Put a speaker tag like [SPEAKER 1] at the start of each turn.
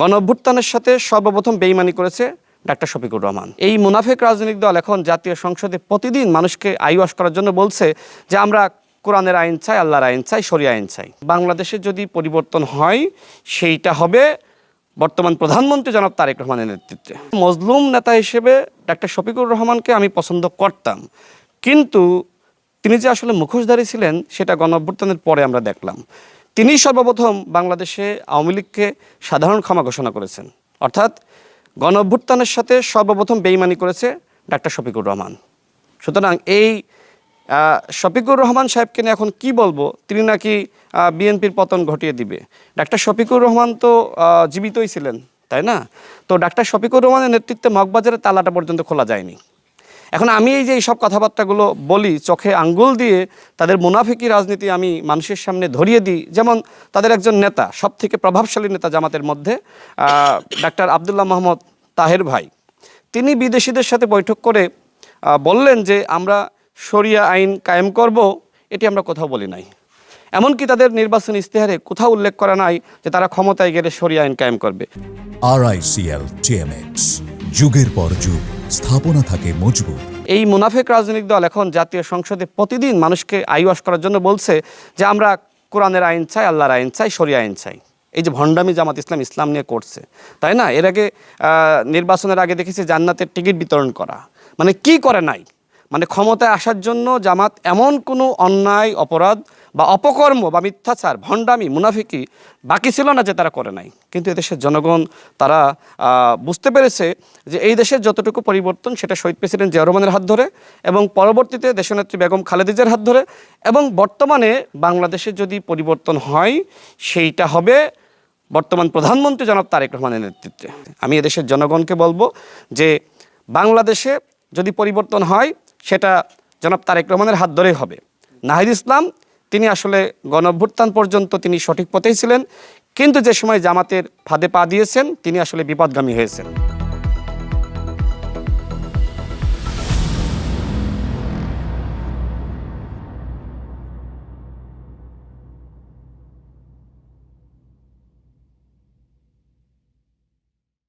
[SPEAKER 1] গণঅভ্যুত্থানের সাথে সর্বপ্রথম বেইমানি করেছে ডাক্তার শফিকুর রহমান। এই মুনাফিক রাজনৈতিক দল এখন জাতীয় সংসদে প্রতিদিন মানুষকে আইওয়াশ করার জন্য বলছে যে আমরা কোরআনের আইন চাই, আল্লাহর আইন চাই, শরিয়া আইন চাই। বাংলাদেশে যদি পরিবর্তন হয় সেইটা হবে বর্তমান প্রধানমন্ত্রী জনাব তারেক রহমানের নেতৃত্বে। মজলুম নেতা হিসেবে ডাক্তার শফিকুর রহমানকে আমি পছন্দ করতাম, কিন্তু তিনি যে আসলে মুখোশধারী ছিলেন সেটা গণঅভ্যুত্থানের পরে আমরা দেখলাম। তিনি সর্বপ্রথম বাংলাদেশে আওয়ামী লীগকে সাধারণ ক্ষমা ঘোষণা করেছেন, অর্থাৎ গণঅভ্যুত্থানের সাথে সর্বপ্রথম বেইমানি করেছে ডাক্তার শফিকুর রহমান। সুতরাং এই শফিকুর রহমান সাহেবকে নিয়ে এখন কি বলবো, তিনি নাকি বিএনপির পতন ঘটিয়ে দিবে। ডাক্তার শফিকুর রহমান তো জীবিতই ছিলেন, তাই না? তো ডাক্তার শফিকুর রহমানের নেতৃত্বে মগবাজারের তালাটা পর্যন্ত খোলা যায়নি। এখন আমি এই যে এইসব কথাবার্তাগুলো বলি, চোখে আঙ্গুল দিয়ে তাদের মুনাফিকি রাজনীতি আমি মানুষের সামনে ধরিয়ে দিই। যেমন তাদের একজন নেতা, সব থেকে প্রভাবশালী নেতা জামাতের মধ্যে, ডাক্তার আব্দুল্লাহ মোহাম্মদ তাহের ভাই, তিনি বিদেশিদের সাথে বৈঠক করে বললেন যে আমরা শরিয়া আইন কায়েম করব। এটি আমরা কোথাও বলি নাই। এমনকি তাদের নির্বাচনী ইস্তেহারে কোথাও উল্লেখ করা নাই যে তারা ক্ষমতায় গেলে শরিয়া আইন কায়েম করবে।
[SPEAKER 2] RICL TMX, যুগের পর যুগ স্থাপনা থাকে মজবুত।
[SPEAKER 1] এই মুনাফিক রাজনৈতিক দল এখন জাতীয় সংসদে প্রতিদিন মানুষকে আইওয়াশ করার জন্য বলছে যে আমরা কোরআনের আইন চাই, আল্লাহর আইন চাই, শরিয়া আইন চাই। এই যে ভণ্ডামি জামাত ইসলাম নিয়ে করছে, তাই না? এর আগে নির্বাচনের আগে দেখেছি জান্নাতের টিকিট বিতরণ করা। মানে কি করে নাই, মানে ক্ষমতায় আসার জন্য জামাত এমন কোনো অন্যায়, অপরাধ বা অপকর্ম বা মিথ্যাচার, ভণ্ডামি, মুনাফিকি বাকি ছিল না যে তারা করে নাই। কিন্তু এদেশের জনগণ তারা বুঝতে পেরেছে যে এই দেশের যতটুকু পরিবর্তন সেটা শহীদ প্রেসিডেন্ট জিয়াউর রহমানের হাত ধরে, এবং পরবর্তীতে দেশনেত্রী বেগম খালেদা জিয়ার হাত ধরে, এবং বর্তমানে বাংলাদেশে যদি পরিবর্তন হয় সেইটা হবে বর্তমান প্রধানমন্ত্রী জনাব তারেক রহমানের নেতৃত্বে। আমি এদেশের জনগণকে বলবো যে বাংলাদেশে যদি পরিবর্তন হয় সেটা জনাব তারেক রহমানের হাত ধরেই হবে। নাহিদ ইসলাম তিনি আসলে গণঅভ্যুত্থান পর্যন্ত তিনি সঠিক পথেই ছিলেন, কিন্তু যে সময় জামাতের ফাঁদে পা দিয়েছেন তিনি আসলে বিপদগামী হয়েছেন।